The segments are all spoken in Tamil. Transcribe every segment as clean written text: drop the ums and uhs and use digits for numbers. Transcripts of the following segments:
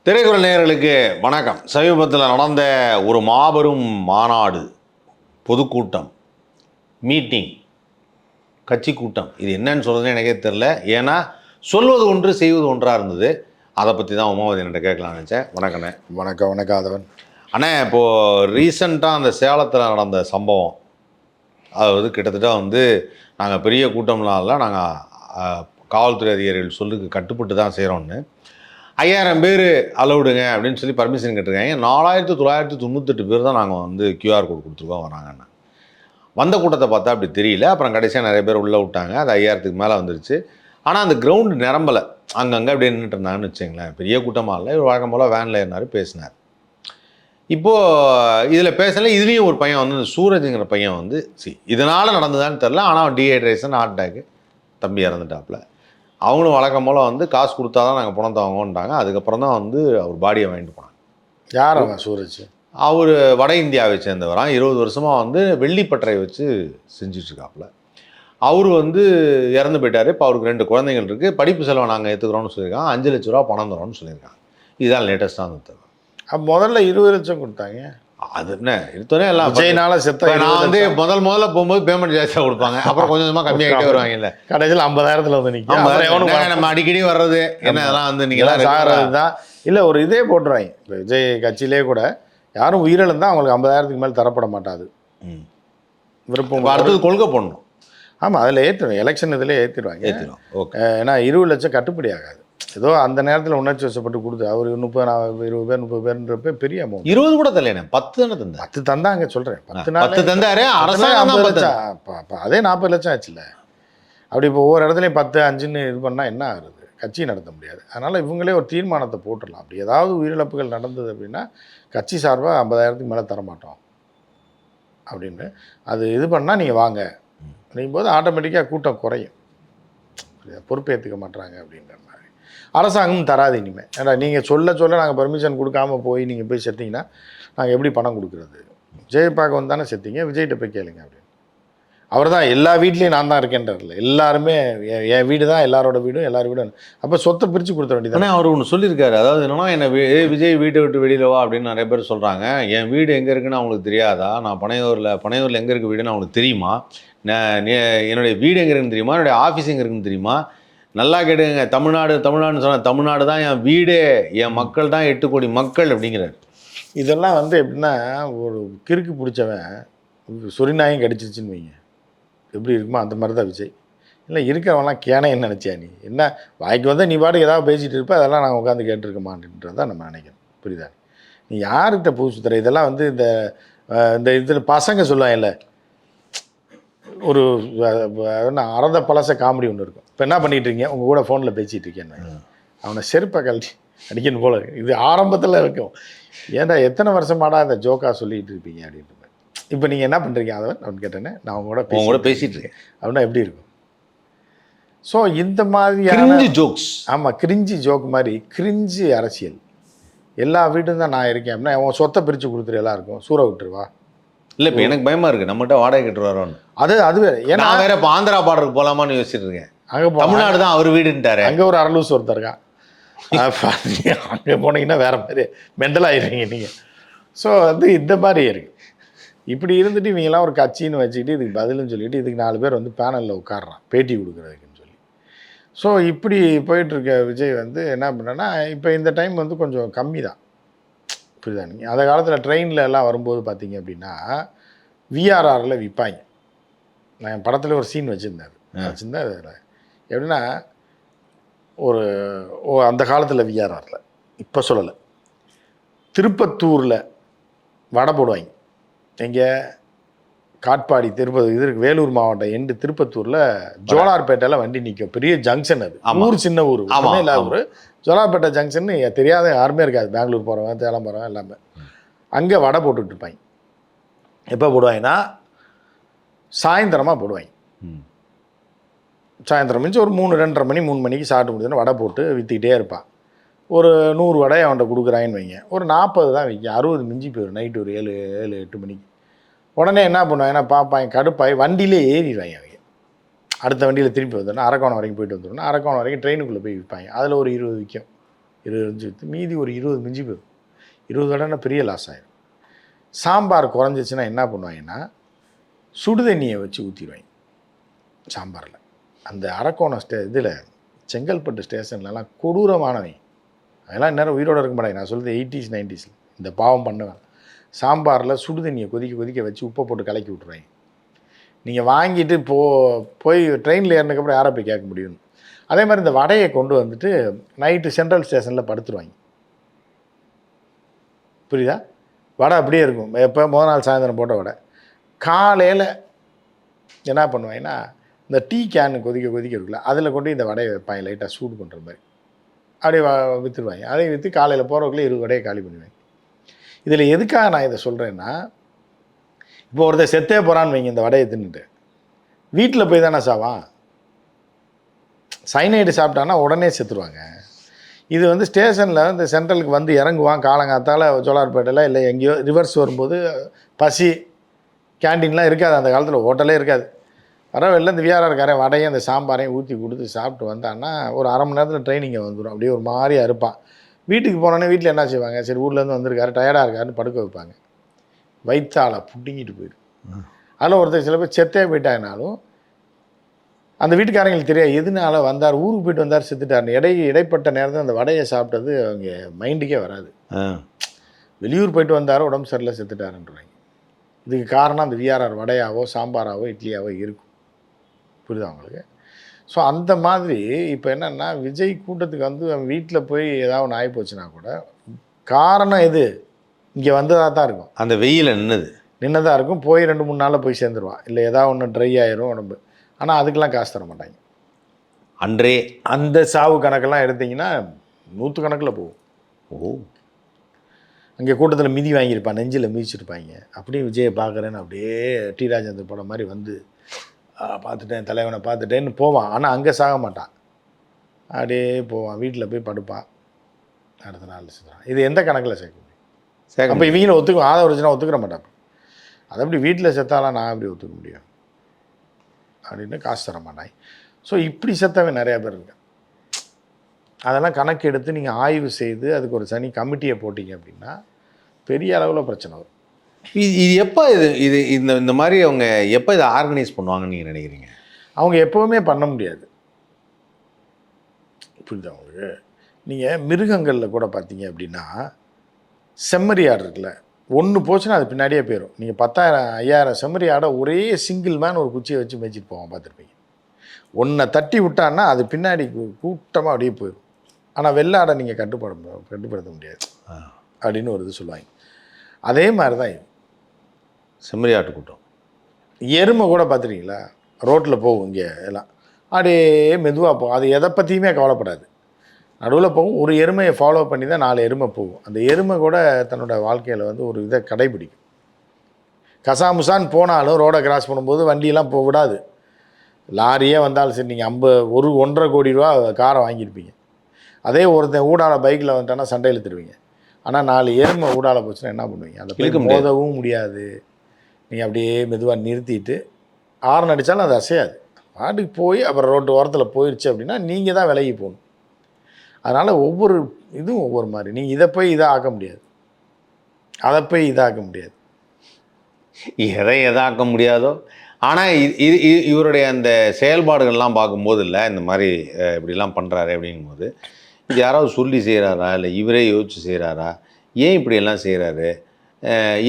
திரைக்குறள் நேயர்களுக்கு வணக்கம். சமீபத்தில் நடந்த ஒரு மாபெரும் மாநாடு, பொதுக்கூட்டம், மீட்டிங், கட்சி கூட்டம், இது என்னன்னு சொல்கிறதுன்னு எனக்கே தெரில. ஏன்னா சொல்வது ஒன்று செய்வது ஒன்றாக இருந்தது. அதை பற்றி தான் உமாவதி என்கிட்ட கேட்கலான்னு நினச்சேன். வணக்கண்ணே. வணக்கம். வணக்கம் ஆதவன். அண்ணே, இப்போது ரீசண்டாக அந்த சேலத்தில் நடந்த சம்பவம், அதாவது கிட்டத்தட்ட நாங்கள் பெரிய கூட்டம்லாம் இல்லை, நாங்கள் காவல்துறை அதிகாரிகள் சொல்லுக்கு கட்டுப்பட்டு தான் செய்கிறோன்னு 5000 பேர் அலவுடுங்க அப்படின்னு சொல்லி பர்மிஷன் கேட்டிருக்காங்க. 4998 பேர் தான் நாங்கள் QR கோட் கொடுத்துருக்கோம் வராங்கண்ணா. வந்த கூட்டத்தை பார்த்தா அப்படி தெரியல. அப்புறம் கடைசியாக நிறைய பேர் உள்ளே விட்டாங்க. அது 5000க்கு மேலே வந்துருச்சு. ஆனால் அந்த கிரவுண்டு நிரம்பலை, அங்கங்கே அப்படியே நின்றுட்டு இருந்தாங்கன்னு வச்சுங்களேன். பெரிய கூட்டமாக இல்லை. இவர் வழக்கம் போல் வேனில் ஏறினார், பேசினார். இப்போது இதில் பேசலை. இதுலேயும் ஒரு பையன் இந்த சூரஜுங்கிற பையன் இதனால் நடந்ததான்னு தெரில. ஆனால் டீஹைட்ரேஷன், ஹார்ட் அட்டாக்கு, தம்பி இறந்துட்டாப்புல. அவங்களும் வழக்கம் போல் காசு கொடுத்தா தான் நாங்கள் பணம் தவாங்கன்ட்டாங்க. அதுக்கப்புறம் தான் அவர் பாடியை வாங்கிட்டு போனாங்க. யார் அவன் சூரஜ்? அவர் வட இந்தியாவை சேர்ந்தவரான். 20 வருஷமாக வெள்ளிப்பட்டறை வச்சு செஞ்சிட்ருக்காப்புல. அவர் இறந்து போயிட்டார். இப்போ அவருக்கு 2 குழந்தைகள் இருக்குது. படிப்பு செலவை நாங்கள் ஏற்றுக்கிறோன்னு சொல்லியிருக்காங்க. 5 லட்ச ரூபா பணம் தரோன்னு சொல்லியிருக்காங்க. இதுதான் லேட்டஸ்ட்டாக இருந்தது. அப்போ முதல்ல 20 லட்சம் கொடுத்தாங்க. அது என்ன எடுத்தோன்னே எல்லாம் விஜய்னால செத்த. நான் முதல்ல போகும்போது பேமெண்ட் ஜாஸ்தியாக கொடுப்பாங்க. அப்புறம் கொஞ்சம் கொஞ்சமாக கம்மியாகிட்டே வருவாங்க. இல்லை, கடைசியில் 50,000 நிற்கும். நம்ம அடிக்கடி வர்றது என்ன, அதெல்லாம் நீங்களாம் சாகிறது தான். இல்லை, ஒரு இதே போட்டுருவாங்க. இப்போ விஜய் கட்சியிலே கூட யாரும் உயிரிழந்தால் அவங்களுக்கு 50,000க்கு மேலே தரப்பட மாட்டாது. விருப்பம் அடுத்தது கொள்கை போடணும். ஆமாம், அதில் ஏற்றிடுவாங்க. எலெக்ஷன் இதில் ஏற்றிடுவாங்க. ஏன்னா 20 லட்சம் கட்டுப்படி ஆகாது. ஏதோ அந்த நேரத்தில் உணர்ச்சி வசப்பட்டு கொடுத்து அவர் 30 20 பேர்ன்றப்ப பெரிய அமௌண்ட். 20 கூட தெரியல, 10 தானே தந்தார். 10 தந்தாங்க சொல்கிறேன். 10 தந்தாரு. அரசாங்கம் 50 லட்சம். அதே 40 லட்சம் ஆச்சுல்ல. அப்படி இப்போ ஒவ்வொரு இடத்துலையும் 10, 5ன்னு இது பண்ணால் என்ன ஆகுது? கட்சி நடத்த முடியாது. அதனால் இவங்களே ஒரு தீர்மானத்தை போட்டுடலாம். அப்படி ஏதாவது உயிரிழப்புகள் நடந்தது அப்படின்னா கட்சி சார்பாக 50,000க்கு மேலே தரமாட்டோம் அப்படின்னு அது இது பண்ணால் நீங்கள் வாங்க அப்படிங்கும்போது ஆட்டோமேட்டிக்காக கூட்டம் குறையும். பொறுப்பேற்றுக்க மாட்டாங்க அப்படின்ற மாதிரி அரசாங்கம் தராது இனிமேல். ஏன்னா நீங்கள் சொல்ல நாங்கள் பர்மிஷன் கொடுக்காம போய் நீங்கள் போய் செத்தீங்கன்னா நாங்கள் எப்படி பணம் கொடுக்குறது? விஜய் பார்க்க தானே செத்தீங்க, விஜய்கிட்ட போய் கேளுங்க அப்படின்னு. அவர் தான் எல்லா வீட்லேயும் நான் தான் இருக்கேன்றதில்ல. எல்லாருமே என் வீடு தான் எல்லாரோட வீடும், எல்லார் வீடும். அப்போ சொத்தை பிரித்து கொடுத்த வேண்டியது. ஆனால் அவர் ஒன்று சொல்லியிருக்காரு. அதாவது என்னன்னா, என்னை விஜய் வீட்டை விட்டு வெளியில் வா அப்படின்னு நிறைய பேர் சொல்கிறாங்க. என் வீடு எங்கே இருக்குன்னு அவங்களுக்கு தெரியாதா? நான் பனையூரில் எங்கே இருக்குது வீடுன்னு அவங்களுக்கு தெரியுமா? என்னுடைய வீடு எங்கே இருக்குன்னு தெரியுமா? என்னுடைய ஆஃபீஸ் எங்கே இருக்குன்னு தெரியுமா? நல்லா கேட்டுங்க. தமிழ்நாடுன்னு சொன்னால் தமிழ்நாடு தான் என் வீடே, என் மக்கள் தான் 8 கோடி மக்கள் அப்படிங்கிறார். இதெல்லாம் எப்படின்னா, ஒரு கிறுக்கு பிடிச்சவன் சொரிநாயும் கடிச்சிருச்சுன்னு வைங்க, எப்படி இருக்குமோ அந்த மாதிரி தான் விஜய். இல்லை, இருக்கிறவங்களாம் கேனைன்னு நினச்சியா? நீ என்ன வாய்க்கு நீ பாட்டுக்கு ஏதாவது பேசிகிட்டு இருப்ப, அதெல்லாம் நாங்கள் உட்காந்து கேட்டுருக்க மாட்டேன்றதான் நம்ம நினைக்கிறோம். புரியுதா? நீ யார்கிட்ட பூசு தர? இதெல்லாம் இந்த இதில் பசங்க சொல்லுவாங்க இல்லை, ஒரு அறந்த பழச காமெடி ஒன்று இருக்கும். இப்போ என்ன பண்ணிகிட்டு இருக்கீங்க? உங்கள் கூட ஃபோனில் பேசிகிட்டு இருக்கேன்னு அவனை செருப்பை கழட்டி அடிக்கணும் போல இருக்கு. இது ஆரம்பத்தில் இருக்கும். ஏன்டா எத்தனை வருஷமாடா இந்த ஜோக்கா சொல்லிகிட்டு இருப்பீங்க அப்படின்ட்டு. இப்போ நீங்கள் என்ன பண்ணுறீங்க அதவன் அப்படின்னு கேட்டேன்னே, நான் அவங்க கூட பேசிகிட்டு இருக்கேன் அப்படின்னா எப்படி இருக்கும்? ஸோ இந்த மாதிரியான ஜோக்ஸ். ஆமாம், கிரிஞ்சி ஜோக் மாதிரி கிரிஞ்சி அரசியல். எல்லா வீடும் தான் நான் இருக்கேன் அப்படின்னா அவன் சொத்தை பிரித்து கொடுத்துரு எல்லாருக்கும், சூற விட்டுருவா. இல்லை, இப்போ எனக்கு பயமாக இருக்குது, நம்மகிட்ட வாடகை கட்டுருவாரோன்னு. அது வேறு. ஏன்னா வேறு இப்போ ஆந்திரா பார்டருக்கு போகலாமான்னு யோசிச்சுட்டு இருக்கேன். அங்கே தமிழ்நாடு தான் அவர் வீடுன்ட்டாரு. அங்கே ஒரு அரலூஸ் ஒருத்தர் இருக்கான். அங்கே போனீங்கன்னா வேறு மாதிரி மெண்டல் ஆகிடுறீங்க நீங்கள். ஸோ இந்த மாதிரி இருக்குது. இப்படி இருந்துட்டு இவங்கெல்லாம் ஒரு கட்சின்னு வச்சுக்கிட்டு இதுக்கு பதிலுன்னு சொல்லிட்டு இதுக்கு 4 பேர் பேனலில் உட்காடுறான் பேட்டி கொடுக்குறதுக்குன்னு சொல்லி. ஸோ இப்படி போயிட்டுருக்க விஜய் என்ன பண்ணேன்னா, இப்போ இந்த டைம் கொஞ்சம் கம்மி தான். புரியுதா? நீங்கள் அந்த காலத்தில் ட்ரெயினில் எல்லாம் வரும்போது பார்த்தீங்க அப்படின்னா VRRல் விற்பாங்க. நான் என் படத்தில் ஒரு சீன் வச்சுருந்தேன். அதில் எப்படின்னா, அந்த காலத்தில் VRRல், இப்போ சொல்லலை, திருப்பத்தூரில் வடை போடுவாங்க. எங்கே? காட்பாடி, திருப்பதி, இது இருக்குது வேலூர் மாவட்டம் எண்டு திருப்பத்தூரில் ஜோலார்பேட்டையில் வண்டி நிற்கும். பெரிய ஜங்ஷன் அது. ஊர் சின்ன ஊர், இல்லை ஊர். ஜோலார்பேட்டை ஜங்ஷன் தெரியாத யாருமே இருக்காது. பெங்களூர் போகிறவன், சேலம் போகிறவன் எல்லாமே அங்கே வடை போட்டுட்ருப்பாங்க. எப்போ போடுவாங்கன்னா சாயந்தரமாக போடுவாங்க. சாயந்தரம் மிஞ்சி ஒரு 3, 2:30 மணி 3 மணிக்கு சாப்பிட்டு முடிஞ்சோன்னா வடை போட்டு விற்றுக்கிட்டே இருப்பான். ஒரு 100 வடை அவன்கிட்ட கொடுக்குறாயின்னு வைங்க, ஒரு 40 தான் விற்கும். 60 மிஞ்சி போயிடும். நைட்டு ஒரு 7, 8 மணிக்கு. உடனே என்ன பண்ணுவாங்கன்னா பார்ப்பாங்க, கடுப்பாய் வண்டியிலே ஏறிடுவாங்க. அவங்க அடுத்த வண்டியில் திருப்பி வந்தோன்னா அரக்கோணம் வரைக்கும் போயிட்டு வந்துடணும். அரக்கோணம் வரைக்கும் ட்ரெயினுக்குள்ளே போய் விற்பாங்க. அதில் ஒரு 20 விற்கும். 25 விற்று மீதி ஒரு 20 மிஞ்சி போயிடும். 20 வடைன்னா பெரிய லாஸ் ஆயிடும். சாம்பார் குறைஞ்சிச்சுன்னா என்ன பண்ணுவாங்கன்னா சுடுதண்ணியை வச்சு ஊற்றிடுவாங்க சாம்பாரில். அந்த அரக்கோணம் இதில் செங்கல்பட்டு ஸ்டேஷன்லலாம் கொடூரமானவை. அதெல்லாம் நேரம் உயிரோடு இருக்க மாட்டாங்க. நான் சொல்கிறது 80s 90s இந்த பாவம் பண்ணுவேன். சாம்பாரில் சுடுதண்ணியை கொதிக்க வச்சு உப்பை போட்டு கலக்கி விட்ருவாங்க. நீங்கள் வாங்கிட்டு போய் ட்ரெயினில் ஏறினதுக்கப்புறம் யாரை போய் கேட்க முடியும். அதே மாதிரி இந்த வடையை கொண்டு வந்துட்டு நைட்டு சென்ட்ரல் ஸ்டேஷனில் படுத்துருவாங்க. புரியுதா? வடை அப்படியே இருக்கும். எப்போ முதல் நாள் சாயந்தரம் போட்ட வடை காலையில் என்ன பண்ணுவாங்கன்னா இந்த டீ கேனு கொதிக்க இருக்குல்ல, அதில் கொண்டு இந்த வடையை வைப்பாங்க லைட்டாக சூடு பண்ணுற மாதிரி. அப்படியே விற்றுருவாங்க. அதையும் விற்று காலையில் போகிறவங்களே 20 வடையை காலி பண்ணுவாங்க. இதில் எதுக்காக நான் இதை சொல்கிறேன்னா, இப்போ ஒருத்தர் செத்தே போகிறான்னு வைங்க இந்த வடையை தின்னுட்டு, வீட்டில் போய் தானே சாவான். சைனைடு சாப்பிட்டான்னா உடனே செத்துருவாங்க. இது வந்து ஸ்டேஷனில் இந்த சென்ட்ரலுக்கு வந்து இறங்குவான் காலங்காத்தால் ஜோலார்பேட்டையில் இல்லை எங்கேயோ ரிவர்ஸ் வரும்போது பசி கேன்டீன்லாம் இருக்காது. அந்த காலத்தில் ஹோட்டலே இருக்காது. வரவில்லை இந்த விஆர்ஆர்காரன் வடையும் அந்த சாம்பாரையும் ஊற்றி கொடுத்து சாப்பிட்டு வந்தான்னா ஒரு அரை மணி நேரத்தில் ட்ரைனிங்கை வந்துடும். அப்படியே ஒரு மாதிரியாக இருப்பான். வீட்டுக்கு போனோன்னே வீட்டில் என்ன செய்வாங்க, சரி ஊர்லேருந்து வந்திருக்காரு டயர்டாக இருக்காருன்னு படுக்க வைப்பாங்க. வயிற்றால புட்டிங்கிட்டு போயிடும். அதில் ஒருத்தர் சில பேர் செத்தே போயிட்டாங்கனாலும் அந்த வீட்டுக்காரங்களுக்கு தெரியாது எதுனால வந்தார், ஊருக்கு போயிட்டு வந்தார் செத்துட்டார்னு. இடைப்பட்ட நேரத்தில் அந்த வடையை சாப்பிட்டது அவங்க மைண்டுக்கே வராது. வெளியூர் போயிட்டு வந்தாரோ உடம்பு சரியில்லை செத்துட்டாருன்றாங்க. இதுக்கு காரணம் அந்த விஆர்ஆர் வடையாவோ சாம்பாராவோ இட்லியாவோ இருக்கும். புரியுதா உங்களுக்கு? ஸோ அந்த மாதிரி இப்போ என்னென்னா விஜய் கூட்டத்துக்கு வந்து வீட்டில் போய் ஏதாவது ஒன்று ஆகி போச்சுன்னா கூட காரணம் எது இங்கே வந்ததாக தான் இருக்கும். அந்த வெயில நின்னதாக இருக்கும். போய் 2-3 நாளில் போய் சேர்ந்துருவான். இல்லை ஏதாவது ஒன்று ட்ரை ஆயிரும் உடம்பு. ஆனால் அதுக்கெல்லாம் காசு தர மாட்டாங்க. அன்றே அந்த சாவு கணக்கெல்லாம் எடுத்திங்கன்னா 100 கணக்கில் போகும். அங்கே கூட்டத்தில் மிதி வாங்கியிருப்பான், நெஞ்சில் மிதிச்சிருப்பாங்க. அப்படியே விஜயை பார்க்குறேன்னு அப்படியே டி ராஜேந்தர் படம் மாதிரி வந்து பார்த்துட்டேன் தலைவனை பார்த்துட்டேன்னு போவான். ஆனால் அங்கே சாக மாட்டான். அப்படியே போவான், வீட்டில் போய் படுப்பான், அடுத்த நாள் செத்துறான். இது எந்த கணக்கில் சேர்க்க முடியும்? அப்போ இவங்கள ஒத்துக்கும் ஆதரவுச்சுன்னா ஒத்துக்கிற மாட்டான். அதை அப்படி வீட்டில் செத்தாலாம் நான் எப்படி ஒத்துக்க முடியும் அப்படின்னு காசு தர மாட்டாங்க. ஸோ இப்படி செத்தவன் நிறையா பேர் இருக்காங்க. அதெல்லாம் கணக்கு எடுத்து நீங்கள் ஆய்வு செய்து அதுக்கு ஒரு தனி கமிட்டியை போட்டிங்க அப்படின்னா பெரிய அளவில் பிரச்சனை வரும். இது எப்போ இது இந்த மாதிரி அவங்க எப்போ இதை ஆர்கனைஸ் பண்ணுவாங்கன்னு நீங்கள் நினைக்கிறீங்க? அவங்க எப்போவுமே பண்ண முடியாது. புரியுது அவங்களுக்கு? நீங்கள் மிருகங்களில் கூட பார்த்தீங்க அப்படின்னா செம்மறி ஆடு இருக்குல்ல, ஒன்று போச்சுன்னா அது பின்னாடியே போயிடும். நீங்கள் 10,000 5,000 செம்மறி ஆடை ஒரே சிங்கிள் மேன் ஒரு குச்சியை வச்சு மேய்ச்சிட்டு போவான், பார்த்துருப்பீங்க. ஒன்றை தட்டி விட்டான்னா அது பின்னாடி கூட்டமாக அப்படியே போயிடும். ஆனால் வெள்ளாடை நீங்கள் கட்டுப்படுத்த முடியாது அப்படின்னு ஒரு இது சொல்லுவாங்க. அதே மாதிரி தான் இது செம்மறி ஆட்டு கூட்டம். எருமை கூட பார்த்துருக்கீங்களா? ரோட்டில் போகும் இங்கே எல்லாம் அப்படியே மெதுவாக போகும். அது எதை பற்றியுமே கவலைப்படாது. நடுவில் போகும். ஒரு எருமையை ஃபாலோ பண்ணி தான் 4 எருமை போகும். அந்த எருமை கூட தன்னோட வாழ்க்கையில் வந்து ஒரு இதை கடைபிடிக்கும். கசாமுசான்னு போனாலும் ரோடை கிராஸ் பண்ணும்போது வண்டியெல்லாம் போக விடாது. லாரியே வந்தாலும் சரி, நீங்கள் 1.5 கோடி ரூபா காரை வாங்கியிருப்பீங்க. அதே ஒருத்தன் ஊடால பைக்கில் வந்துட்டானா சண்டை இழுத்துருவீங்க. ஆனால் 4 எருமை ஊடால போச்சுன்னா என்ன பண்ணுவீங்க? அதை போய் மோதவும் முடியாது. நீங்கள் அப்படியே மெதுவாக நிறுத்திட்டு ஆரன் அடித்தாலும் அது அசையாது. பாட்டுக்கு போய் அப்புறம் ரோட்டு ஓரத்தில் போயிடுச்சு அப்படின்னா நீங்கள் தான் விலகி போகணும். அதனால் ஒவ்வொரு இதுவும் ஒவ்வொரு மாதிரி. நீங்கள் இதை போய் இதாக ஆக்க முடியாது, அதை போய் இதாக்க முடியாது. எதாக்க முடியாதோ. ஆனால் இவருடைய அந்த செயல்பாடுகள்லாம் பார்க்கும்போது இல்லை இந்த மாதிரி இப்படிலாம் பண்ணுறாரு அப்படிங்கும்போது இது யாராவது சொல்லி செய்கிறாரா இல்லை இவரே யோசிச்சு செய்கிறாரா? ஏன் இப்படியெல்லாம் செய்கிறாரு?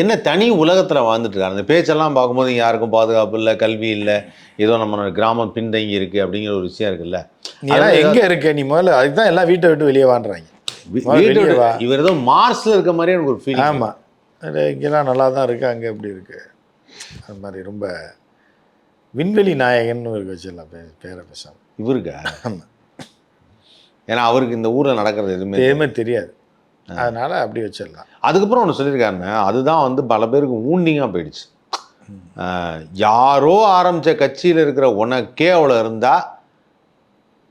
என்ன தனி உலகத்தில் வாழ்ந்துட்டுருக்காரு? அந்த பேச்செல்லாம் பார்க்கும்போது யாருக்கும் பாதுகாப்பு இல்லை, கல்வி இல்லை, ஏதோ நம்ம கிராமம் பின்தங்கி இருக்குது அப்படிங்கிற ஒரு விஷயம் இருக்குல்ல. அதெல்லாம் எங்கே இருக்க நீ முதல்ல அதுதான் எல்லாம் வீட்டை விட்டு வெளியே வாண்டுறாங்க. இவர் ஏதோ மார்ஸில் இருக்க மாதிரியே எனக்கு ஒரு ஃபீல். ஆமாம், இங்கெல்லாம் நல்லா தான் இருக்குது, அங்கே எப்படி இருக்குது அது மாதிரி. ரொம்ப விண்வெளி நாயகன் ஒரு வச்சிடலாம் பேரை பேசாமல் இவருக்கா? ஆமாம், ஏன்னா அவருக்கு இந்த ஊரில் நடக்கிறது எதுவுமே தெரியாது. அதனால் அப்படி வச்சிடலாம். அதுக்கப்புறம் ஒன்று சொல்லியிருக்காருன்னா அதுதான் வந்து பல பேருக்கு ஊண்டிங்காக போயிடுச்சு. யாரோ ஆரம்பித்த கட்சியில் இருக்கிற உனக்கே அவ்வளோ இருந்தால்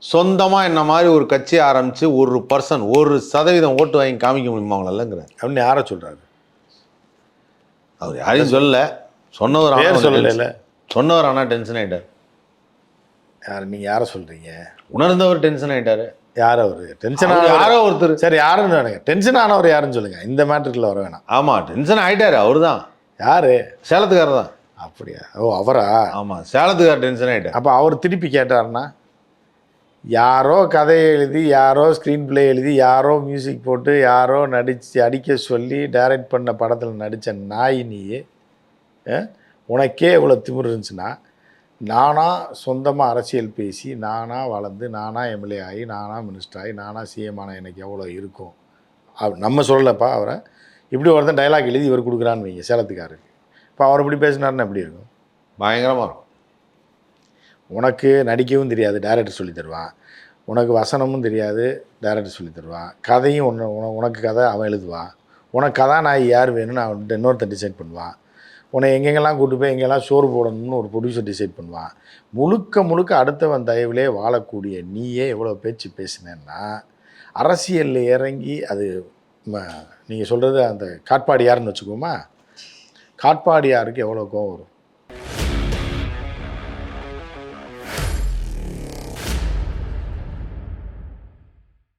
சொந்தமாக என்ன மாதிரி ஒரு கட்சி ஆரம்பித்து 1% ஓட்டு வாங்கி காமிக்க முடியுமா அவங்களாலங்கிற அப்படின்னு யாரை சொல்கிறாரு? அவர் யாரையும் சொல்லலை, சொன்னவர் ஆனால் டென்ஷன் ஆகிட்டார். யார் நீங்கள் யாரை சொல்கிறீங்க? உணர்ந்தவர் டென்ஷன் ஆகிட்டார். யார் அவர் டென்ஷன் அவர் ஆனவர்? யாரோ ஒருத்தர். சரி, யாருன்னு வேணுங்க, டென்ஷன் ஆனவர் யாருன்னு சொல்லுங்க, இந்த மேட்ருக்குள்ள வர வேணாம். ஆமாம், டென்ஷன் ஆகிட்டாரு அவர் தான். யாரு? சேலத்துக்காரர் தான். அப்படியா? ஓ, அவரா? ஆமாம், சேலத்துக்காரர் டென்ஷன் ஆகிட்டார். அப்போ அவர் திருப்பி கேட்டாருன்னா, யாரோ கதையை எழுதி, யாரோ ஸ்க்ரீன் பிளே எழுதி, யாரோ மியூசிக் போட்டு, யாரோ நடித்து அடிக்க சொல்லி டைரக்ட் பண்ண படத்தில் நடித்த நாய் நீ, உனக்கே இவ்வளோ திமிரு இருந்துச்சுன்னா, நானாக சொந்தமாக அரசியல் பேசி, நானாக வளர்ந்து, நானாக எம்எல்ஏ ஆகி, நானாக மினிஸ்டர் ஆகி, நானாக சிஎம் ஆன எனக்கு எவ்வளோ இருக்கும்? நம்ம சொல்லலப்பா அவரை. இப்படி ஒருத்தன் டைலாக் எழுதி இவர் கொடுக்குறான்னு வைங்க சேலத்துக்காரருக்கு. இப்போ அவர் இப்படி பேசினாருன்னா எப்படி இருக்கும்? பயங்கரமாக இருக்கும். உனக்கு நடிக்கவும் தெரியாது, டைரக்டர் சொல்லி தருவான். உனக்கு வசனமும் தெரியாது, டைரக்டர் சொல்லி தருவான். கதையும் உனக்கு கதை அவன் எழுதுவான். உனக்கு கதாநாயகி யார் வேணும்னு அவன் இன்னொருத்தன் டிசைட் பண்ணுவான். உன்னை எங்கெங்கெல்லாம் கூட்டு போய் எங்கெல்லாம் சோறு போடணும்னு ஒரு ப்ரொடியூசர் டிசைட் பண்ணுவான். முழுக்க முழுக்க அடுத்தவன் தயவுலே வாழக்கூடிய நீயே எவ்வளோ பேச்சு பேசினேன்னா, அரசியலில் இறங்கி அது நீங்கள் சொல்கிறது அந்த காட்பாடியார்னு வச்சுக்கோமா, காட்பாடியாருக்கு எவ்வளோ கோவம் வரும்?